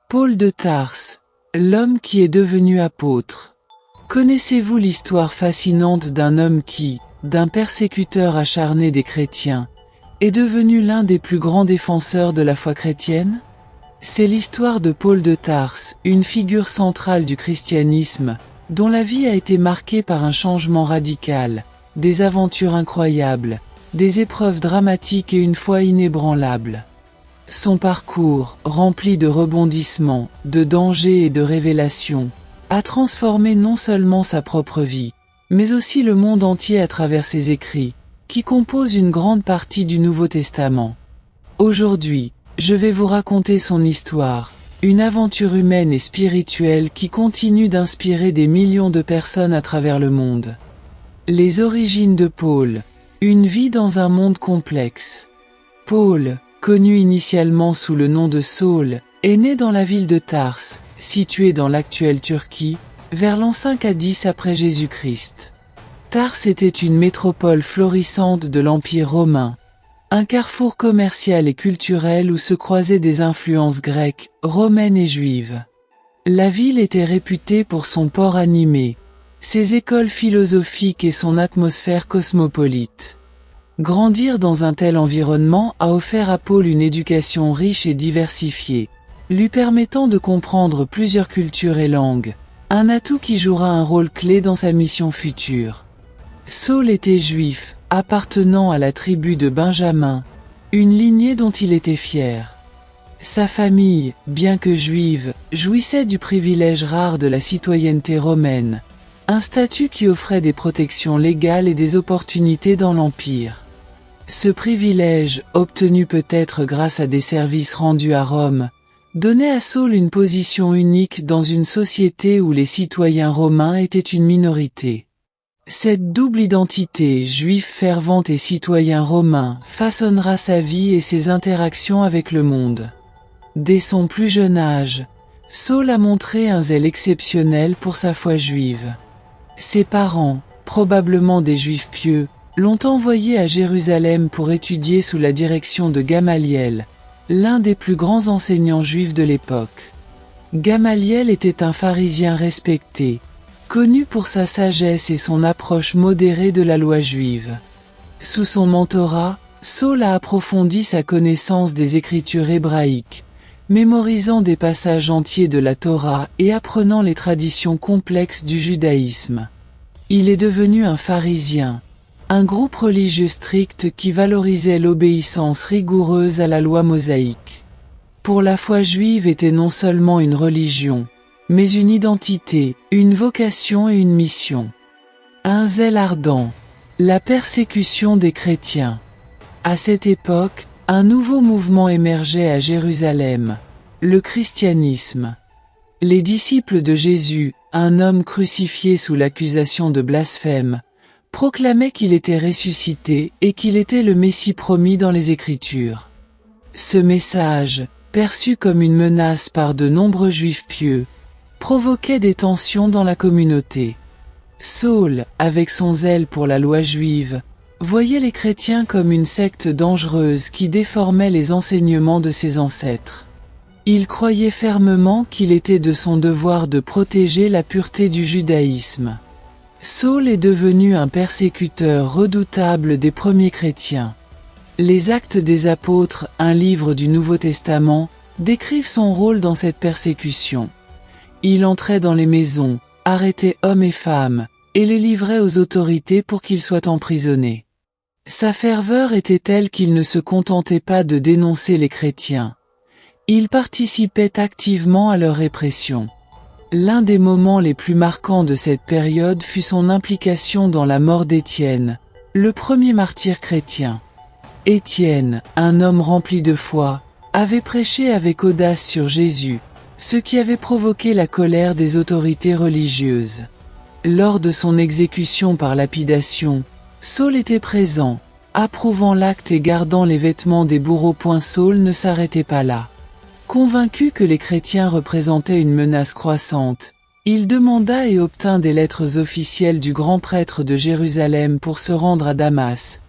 Paul de Tarse, l'homme qui est devenu apôtre. Connaissez-vous l'histoire fascinante d'un homme qui, d'un persécuteur acharné des chrétiens, est devenu l'un des plus grands défenseurs de la foi chrétienne? C'est l'histoire de Paul de Tarse, une figure centrale du christianisme, dont la vie a été marquée par un changement radical, des aventures incroyables, des épreuves dramatiques et une foi inébranlable. Son parcours, rempli de rebondissements, de dangers et de révélations, a transformé non seulement sa propre vie, mais aussi le monde entier à travers ses écrits, qui composent une grande partie du Nouveau Testament. Aujourd'hui, je vais vous raconter son histoire, une aventure humaine et spirituelle qui continue d'inspirer des millions de personnes à travers le monde. Les origines de Paul, une vie dans un monde complexe. Paul, connu initialement sous le nom de Saul, est né dans la ville de Tarse, située dans l'actuelle Turquie, vers l'an 5 à 10 après Jésus-Christ. Tarse était une métropole florissante de l'Empire romain, un carrefour commercial et culturel où se croisaient des influences grecques, romaines et juives. La ville était réputée pour son port animé, ses écoles philosophiques et son atmosphère cosmopolite. Grandir dans un tel environnement a offert à Paul une éducation riche et diversifiée, lui permettant de comprendre plusieurs cultures et langues, un atout qui jouera un rôle clé dans sa mission future. Saul était juif, appartenant à la tribu de Benjamin, une lignée dont il était fier. Sa famille, bien que juive, jouissait du privilège rare de la citoyenneté romaine, un statut qui offrait des protections légales et des opportunités dans l'Empire. Ce privilège, obtenu peut-être grâce à des services rendus à Rome, donnait à Saul une position unique dans une société où les citoyens romains étaient une minorité. Cette double identité, juif fervent et citoyen romain, façonnera sa vie et ses interactions avec le monde. Dès son plus jeune âge, Saul a montré un zèle exceptionnel pour sa foi juive. Ses parents, probablement des juifs pieux, l'ont envoyé à Jérusalem pour étudier sous la direction de Gamaliel, l'un des plus grands enseignants juifs de l'époque. Gamaliel était un pharisien respecté, connu pour sa sagesse et son approche modérée de la loi juive. Sous son mentorat, Saul a approfondi sa connaissance des écritures hébraïques, mémorisant des passages entiers de la Torah et apprenant les traditions complexes du judaïsme. Il est devenu un pharisien, un groupe religieux strict qui valorisait l'obéissance rigoureuse à la loi mosaïque. Pour la foi juive était non seulement une religion, mais une identité, une vocation et une mission. Un zèle ardent, la persécution des chrétiens. À cette époque, un nouveau mouvement émergeait à Jérusalem, le christianisme. Les disciples de Jésus, un homme crucifié sous l'accusation de blasphème, proclamaient qu'il était ressuscité et qu'il était le Messie promis dans les Écritures. Ce message, perçu comme une menace par de nombreux juifs pieux, provoquait des tensions dans la communauté. Saul, avec son zèle pour la loi juive, voyait les chrétiens comme une secte dangereuse qui déformait les enseignements de ses ancêtres. Il croyait fermement qu'il était de son devoir de protéger la pureté du judaïsme. Saul est devenu un persécuteur redoutable des premiers chrétiens. Les Actes des Apôtres, un livre du Nouveau Testament, décrivent son rôle dans cette persécution. Il entrait dans les maisons, arrêtait hommes et femmes, et les livrait aux autorités pour qu'ils soient emprisonnés. Sa ferveur était telle qu'il ne se contentait pas de dénoncer les chrétiens. Il participait activement à leur répression. L'un des moments les plus marquants de cette période fut son implication dans la mort d'Étienne, le premier martyr chrétien. Étienne, un homme rempli de foi, avait prêché avec audace sur Jésus, ce qui avait provoqué la colère des autorités religieuses. Lors de son exécution par lapidation, Saul était présent, approuvant l'acte et gardant les vêtements des bourreaux. Saul ne s'arrêtait pas là. Convaincu que les chrétiens représentaient une menace croissante, il demanda et obtint des lettres officielles du grand prêtre de Jérusalem pour se rendre à Damas,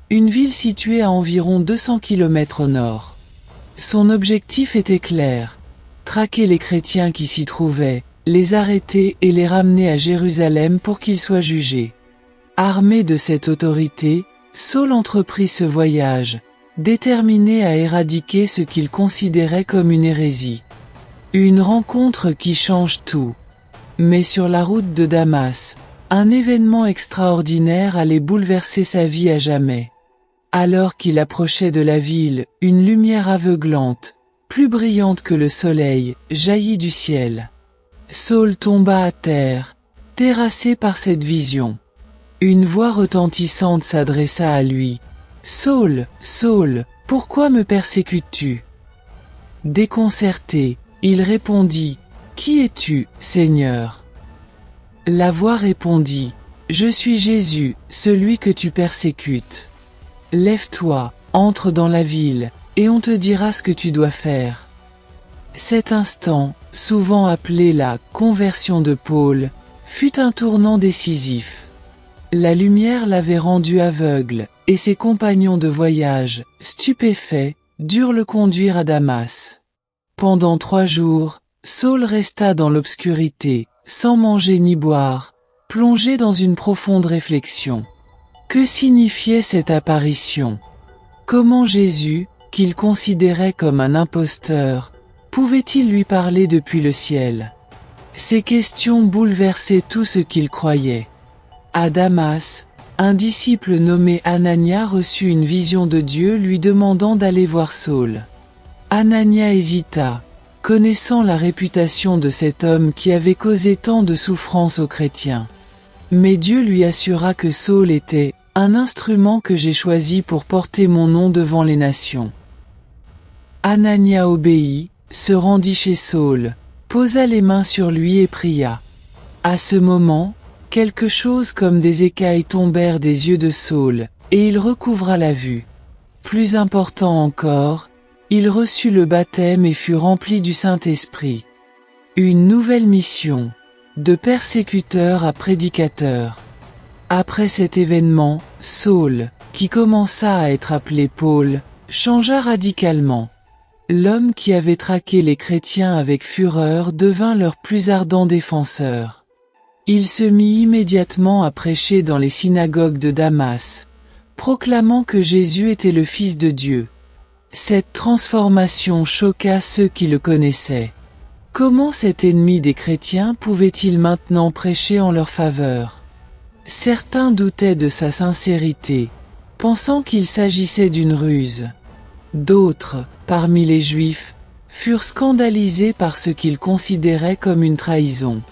une ville située à environ 200 km au nord. Son objectif était clair: traquer les chrétiens qui s'y trouvaient, les arrêter et les ramener à Jérusalem pour qu'ils soient jugés. Armé de cette autorité, Saul entreprit ce voyage, déterminé à éradiquer ce qu'il considérait comme une hérésie. Une rencontre qui change tout. Mais sur la route de Damas, un événement extraordinaire allait bouleverser sa vie à jamais. Alors qu'il approchait de la ville, une lumière aveuglante, plus brillante que le soleil, jaillit du ciel. Saul tomba à terre, terrassé par cette vision. Une voix retentissante s'adressa à lui. « Saul, Saul, pourquoi me persécutes-tu » Déconcerté, il répondit « Qui es-tu, Seigneur » La voix répondit « Je suis Jésus, celui que tu persécutes. Lève-toi, entre dans la ville, et on te dira ce que tu dois faire. » Cet instant, souvent appelé la « conversion de Paul », fut un tournant décisif. La lumière l'avait rendu aveugle, et ses compagnons de voyage, stupéfaits, durent le conduire à Damas. Pendant 3 jours, Saul resta dans l'obscurité, sans manger ni boire, plongé dans une profonde réflexion. Que signifiait cette apparition? Comment Jésus, qu'il considérait comme un imposteur, pouvait-il lui parler depuis le ciel? Ces questions bouleversaient tout ce qu'il croyait. À Damas, un disciple nommé Anania reçut une vision de Dieu lui demandant d'aller voir Saul. Anania hésita, connaissant la réputation de cet homme qui avait causé tant de souffrances aux chrétiens. Mais Dieu lui assura que Saul était « un instrument que j'ai choisi pour porter mon nom devant les nations ». Anania obéit, se rendit chez Saul, posa les mains sur lui et pria. À ce moment, quelque chose comme des écailles tombèrent des yeux de Saul, et il recouvra la vue. Plus important encore, il reçut le baptême et fut rempli du Saint-Esprit. Une nouvelle mission, de persécuteur à prédicateur. Après cet événement, Saul, qui commença à être appelé Paul, changea radicalement. L'homme qui avait traqué les chrétiens avec fureur devint leur plus ardent défenseur. Il se mit immédiatement à prêcher dans les synagogues de Damas, proclamant que Jésus était le Fils de Dieu. Cette transformation choqua ceux qui le connaissaient. Comment cet ennemi des chrétiens pouvait-il maintenant prêcher en leur faveur? Certains doutaient de sa sincérité, pensant qu'il s'agissait d'une ruse. D'autres, parmi les Juifs, furent scandalisés par ce qu'ils considéraient comme une trahison.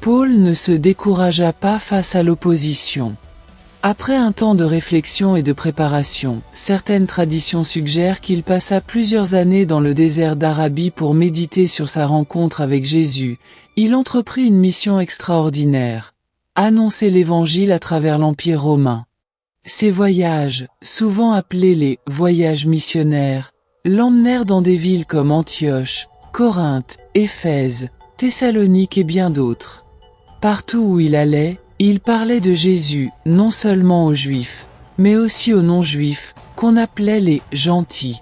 Paul ne se découragea pas face à l'opposition. Après un temps de réflexion et de préparation, certaines traditions suggèrent qu'il passa plusieurs années dans le désert d'Arabie pour méditer sur sa rencontre avec Jésus. Il entreprit une mission extraordinaire, annoncer l'Évangile à travers l'Empire romain. Ces voyages, souvent appelés les « voyages missionnaires », l'emmenèrent dans des villes comme Antioche, Corinthe, Éphèse, Thessalonique et bien d'autres. Partout où il allait, il parlait de Jésus, non seulement aux Juifs, mais aussi aux non-Juifs, qu'on appelait les « gentils ».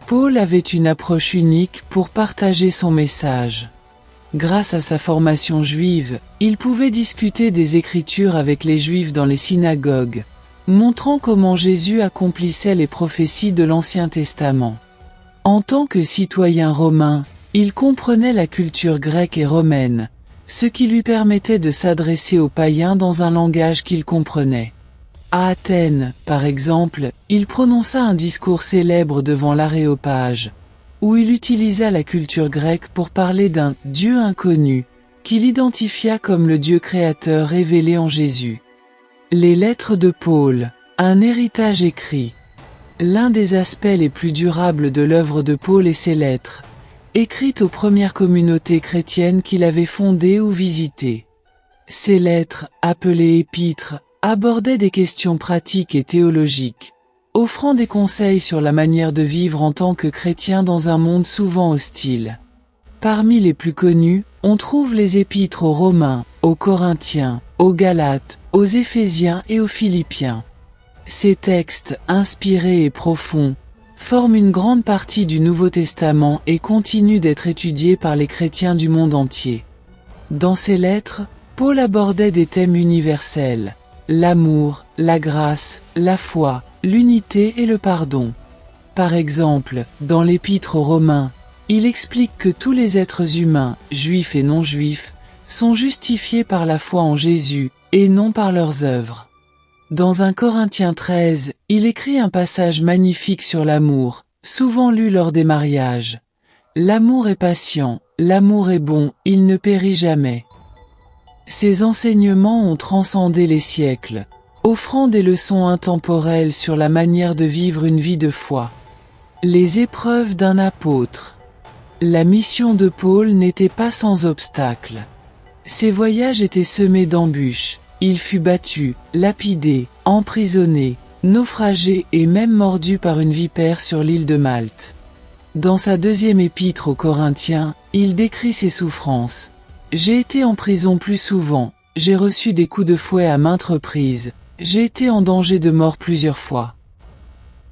Paul avait une approche unique pour partager son message. Grâce à sa formation juive, il pouvait discuter des Écritures avec les Juifs dans les synagogues, montrant comment Jésus accomplissait les prophéties de l'Ancien Testament. En tant que citoyen romain, il comprenait la culture grecque et romaine, ce qui lui permettait de s'adresser aux païens dans un langage qu'il comprenait. À Athènes, par exemple, il prononça un discours célèbre devant l'Aréopage, où il utilisa la culture grecque pour parler d'un « Dieu inconnu » qu'il identifia comme le Dieu créateur révélé en Jésus. Les lettres de Paul, un héritage écrit. L'un des aspects les plus durables de l'œuvre de Paul est ses lettres, écrites aux premières communautés chrétiennes qu'il avait fondées ou visitées. Ces lettres, appelées épîtres, abordaient des questions pratiques et théologiques, offrant des conseils sur la manière de vivre en tant que chrétien dans un monde souvent hostile. Parmi les plus connus, on trouve les épîtres aux Romains, aux Corinthiens, aux Galates, aux Éphésiens et aux Philippiens. Ces textes, inspirés et profonds, forme une grande partie du Nouveau Testament et continue d'être étudiée par les chrétiens du monde entier. Dans ses lettres, Paul abordait des thèmes universels: l'amour, la grâce, la foi, l'unité et le pardon. Par exemple, dans l'Épître aux Romains, il explique que tous les êtres humains, juifs et non-juifs, sont justifiés par la foi en Jésus, et non par leurs œuvres. Dans 1 Corinthiens 13, il écrit un passage magnifique sur l'amour, souvent lu lors des mariages. L'amour est patient, l'amour est bon, il ne périt jamais. Ces enseignements ont transcendé les siècles, offrant des leçons intemporelles sur la manière de vivre une vie de foi. Les épreuves d'un apôtre. La mission de Paul n'était pas sans obstacles. Ses voyages étaient semés d'embûches. Il fut battu, lapidé, emprisonné, naufragé et même mordu par une vipère sur l'île de Malte. Dans sa deuxième épître aux Corinthiens, il décrit ses souffrances. « J'ai été en prison plus souvent, j'ai reçu des coups de fouet à maintes reprises, j'ai été en danger de mort plusieurs fois. »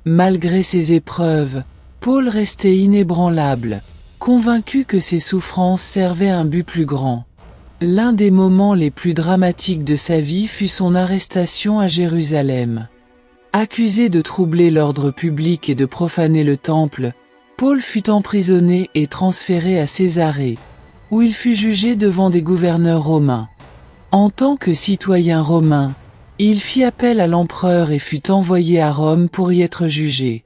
Malgré ces épreuves, Paul restait inébranlable, convaincu que ses souffrances servaient un but plus grand. L'un des moments les plus dramatiques de sa vie fut son arrestation à Jérusalem. Accusé de troubler l'ordre public et de profaner le temple, Paul fut emprisonné et transféré à Césarée, où il fut jugé devant des gouverneurs romains. En tant que citoyen romain, il fit appel à l'empereur et fut envoyé à Rome pour y être jugé.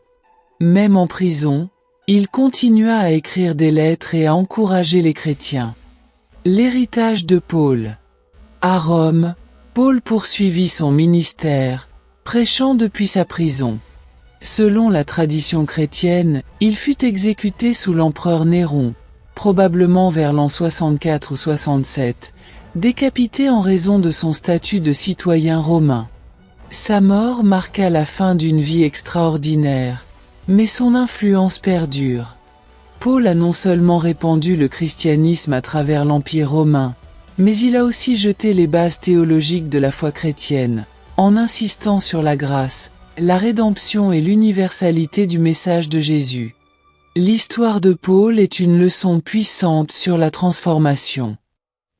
Même en prison, il continua à écrire des lettres et à encourager les chrétiens. L'héritage de Paul. À Rome, Paul poursuivit son ministère, prêchant depuis sa prison. Selon la tradition chrétienne, il fut exécuté sous l'empereur Néron, probablement vers l'an 64 ou 67, décapité en raison de son statut de citoyen romain. Sa mort marqua la fin d'une vie extraordinaire, mais son influence perdure. Paul a non seulement répandu le christianisme à travers l'Empire romain, mais il a aussi jeté les bases théologiques de la foi chrétienne, en insistant sur la grâce, la rédemption et l'universalité du message de Jésus. L'histoire de Paul est une leçon puissante sur la transformation.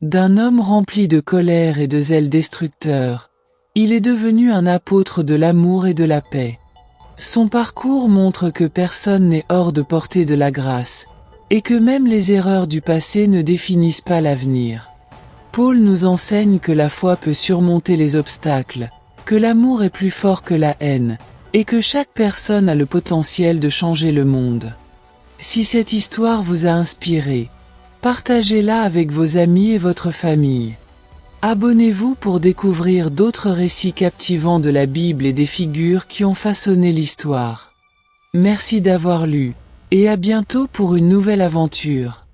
D'un homme rempli de colère et de zèle destructeur, il est devenu un apôtre de l'amour et de la paix. Son parcours montre que personne n'est hors de portée de la grâce, et que même les erreurs du passé ne définissent pas l'avenir. Paul nous enseigne que la foi peut surmonter les obstacles, que l'amour est plus fort que la haine, et que chaque personne a le potentiel de changer le monde. Si cette histoire vous a inspiré, partagez-la avec vos amis et votre famille. Abonnez-vous pour découvrir d'autres récits captivants de la Bible et des figures qui ont façonné l'histoire. Merci d'avoir lu, et à bientôt pour une nouvelle aventure.